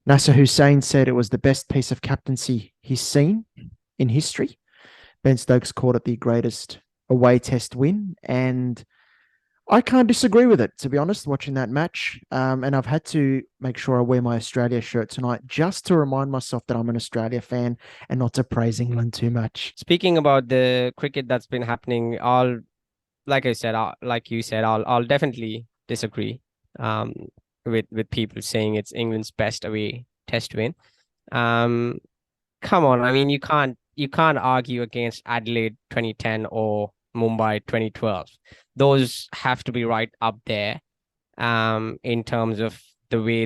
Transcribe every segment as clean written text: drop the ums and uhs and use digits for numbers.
Nasser Hussain said it was the best piece of captaincy he's seen in history. Ben Stokes called it the greatest away test win, and I can't disagree with it, to be honest, watching that match. And I've had to make sure I wear my Australia shirt tonight just to remind myself that I'm an Australia fan and not to praise England too much. Speaking about the cricket that's been happening, like I said, like you said, I'll definitely disagree um, with people saying it's England's best away test win. Um, Come on, I mean you can't argue against Adelaide 2010 or Mumbai 2012. Those have to be right up there in terms of the way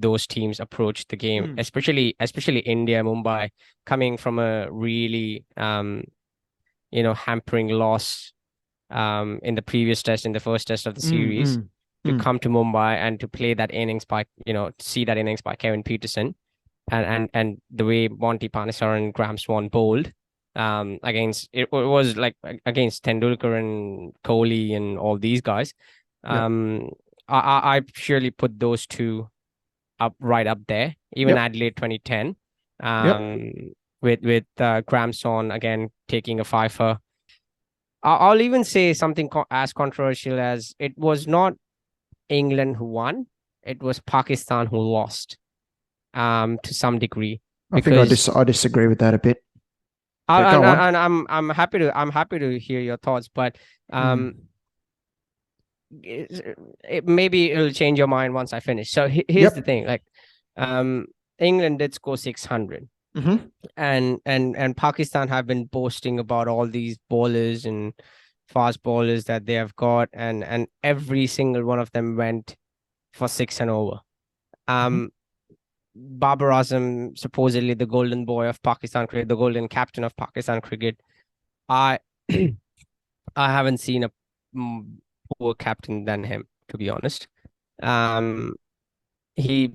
those teams approach the game, Mm, especially India, Mumbai, coming from a really hampering loss in the previous test, in the first test of the mm, series, mm, to mm. come to Mumbai and to play that innings by, see that innings by Kevin Peterson, and the way Monty Panesar and Graham Swan bowled against it was like against Tendulkar and Kohli and all these guys. Yep. Um, I surely put those two up right up there. Even Yep. Adelaide 2010, Yep. um, with Graham Swan again taking a fifer. I'll even say something as controversial as it was not England who won, it was Pakistan who lost to some degree, I think I because I disagree with that a bit, but go on. and I'm happy to hear your thoughts, but um Mm. maybe it'll change your mind once I finish. So here's the Yep. thing, like um England did score 600, Mm-hmm. and Pakistan have been boasting about all these bowlers and fast bowlers that they have got, and every single one of them went for six and over. Mm-hmm. Um, Babar Azam, supposedly the golden boy of Pakistan cricket, the golden captain of Pakistan cricket. I I haven't seen a mm, poor captain than him, to be honest. Um, he,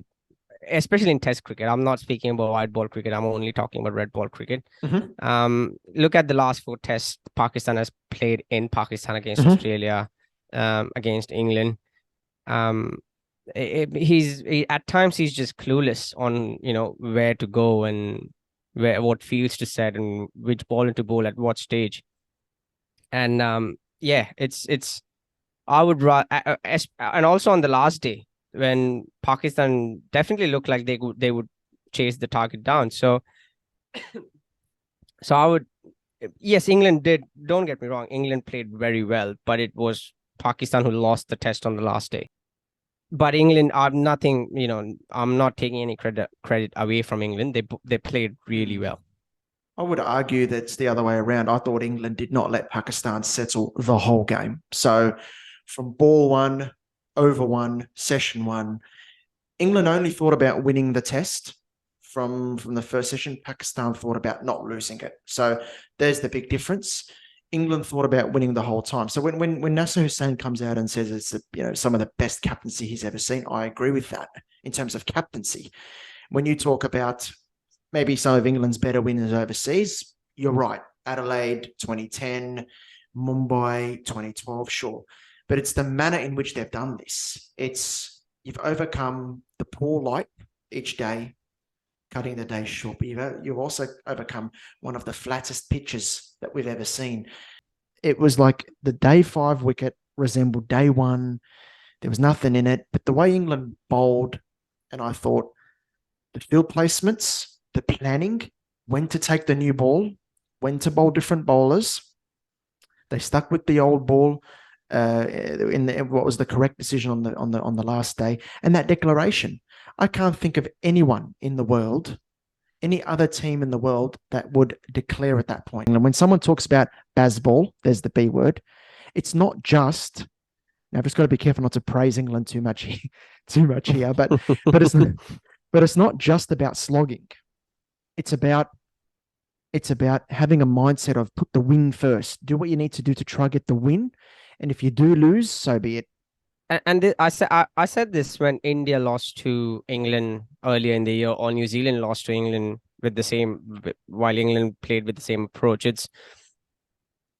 especially in Test cricket, I'm not speaking about white ball cricket. I'm only talking about red ball cricket. Mm-hmm. Look at the last four tests Pakistan has played in Pakistan: against Mm-hmm. Australia, against England. Um, at times he's just clueless on where to go and what fields to set and which ball to bowl at what stage. And yeah, it's I would rather, and also on the last day when Pakistan definitely looked like they would chase the target down. So I would, yes, England did. Don't get me wrong, England played very well, but it was Pakistan who lost the test on the last day. But England are nothing, I'm not taking any credit away from England. They played really Mm. well. I would argue that's the other way around. I thought England did not let Pakistan settle the whole game. So from ball one, over one, session one, England only thought about winning the test from the first session. Pakistan thought about not losing it. So there's the big difference. England thought about winning the whole time. So when Nasser Hussain comes out and says it's some of the best captaincy he's ever seen, I agree with that in terms of captaincy. When you talk about maybe some of England's better winners overseas, you're right. Adelaide 2010, Mumbai 2012, sure. But it's the manner in which they've done this. It's you've overcome the poor light each day, cutting the day short, but you've also overcome one of the flattest pitches that we've ever seen. It was like the day five wicket resembled day one. There was nothing in it, but the way England bowled, and I thought the field placements, the planning, when to take the new ball, when to bowl different bowlers. They stuck with the old ball. What was the correct decision on the last day, and that declaration. I can't think of anyone in the world, any other team in the world that would declare at that point. And when someone talks about Bazball, there's the B word. It's not just now. I've just got to be careful not to praise England too much, too much here. But it's not just about slogging. It's about having a mindset of put the win first. Do what you need to do to try get the win, and if you do lose, so be it. I said this when India lost to England earlier in the year, or New Zealand lost to England with the same, while England played with the same approach. It's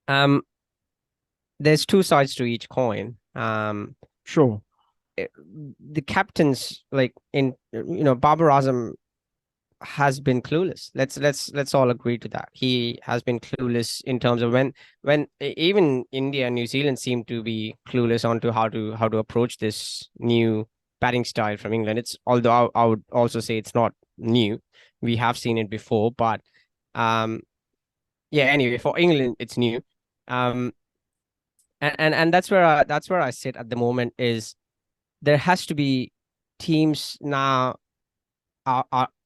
um there's two sides to each coin. Sure. the captains, like Babar Azam has been clueless. Let's all agree to that. He has been clueless in terms of when even India and New Zealand seem to be clueless onto how to approach this new batting style from England. It's although I would also say it's not new. We have seen it before, but yeah. Anyway, for England, it's new. And that's where I sit at the moment. Is there has to be teams now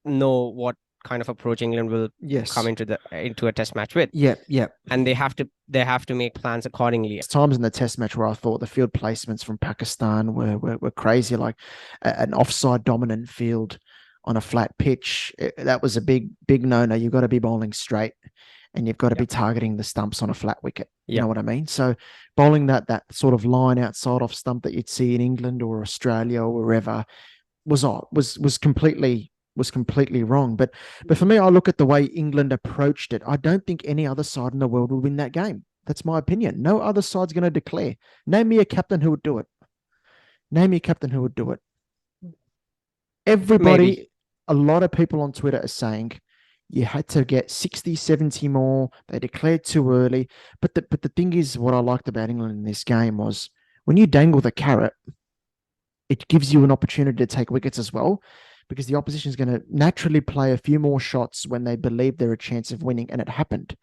know what kind of approach England will come into a test match with. Yeah. And they have to make plans accordingly. There's times in the test match where I thought the field placements from Pakistan were crazy, like an offside dominant field on a flat pitch. That was a big no-no. You've got to be bowling straight and you've got to be targeting the stumps on a flat wicket. You know what I mean? So bowling that sort of line outside off stump that you'd see in England or Australia or wherever was completely wrong. But for me, I look at the way England approached it. I don't think any other side in the world will win that game. That's my opinion. No other side's going to declare. Name me a captain who would do it. Everybody, a lot of people on Twitter are saying you had to get 60, 70 more. They declared too early. But the thing is, what I liked about England in this game was when you dangle the carrot, it gives you an opportunity to take wickets as well, because the opposition is going to naturally play a few more shots when they believe they're a chance of winning. And it happened.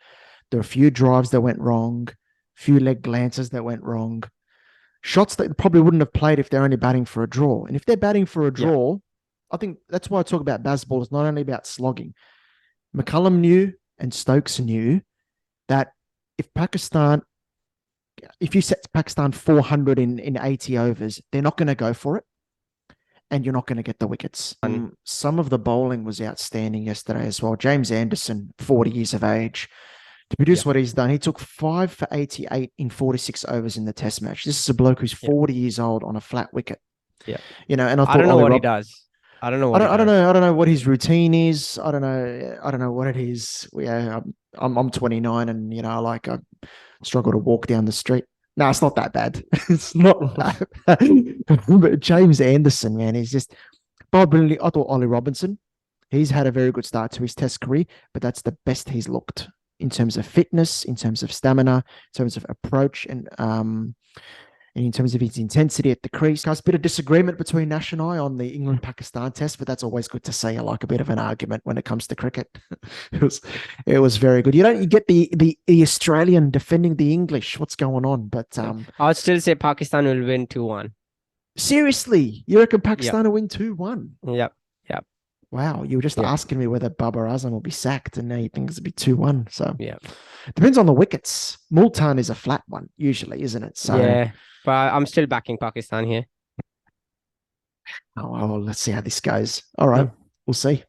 There were a few drives that went wrong, few leg glances that went wrong, shots that probably wouldn't have played if they're only batting for a draw. And if they're batting for a draw, I think that's why I talk about Bazball. It's not only about slogging. McCullum knew and Stokes knew that if you set Pakistan 400 in 80 overs, they're not going to go for it. And you're not going to get the wickets. Some of the bowling was outstanding yesterday as well. James Anderson, 40 years of age, to produce what he's done. He took 5 for 88 in 46 overs in the test match. This is a bloke who's 40 years old on a flat wicket. Yeah. And I thought, I don't know what he does. I don't know what his routine is. I don't know what it is. Yeah, I'm 29 and I struggle to walk down the street. No, it's not that bad. It's not that bad. But James Anderson, man, he's just brilliantly. I thought Ollie Robinson, he's had a very good start to his test career, but that's the best he's looked in terms of fitness, in terms of stamina, in terms of approach, and in terms of his intensity at the crease. Guys, a bit of disagreement between Nash and I on the England-Pakistan test, but that's always good to see. I like a bit of an argument when it comes to cricket. It was very good. You get the Australian defending the English. What's going on? But I would still say Pakistan will win 2-1. Seriously, you reckon Pakistan will win 2-1? Yep. Wow, you were just asking me whether Babar Azam will be sacked, and now you think it'll be 2-1. So depends on the wickets. Multan is a flat one usually, isn't it? So yeah. But I'm still backing Pakistan here. Oh, well, let's see how this goes. All right. We'll see.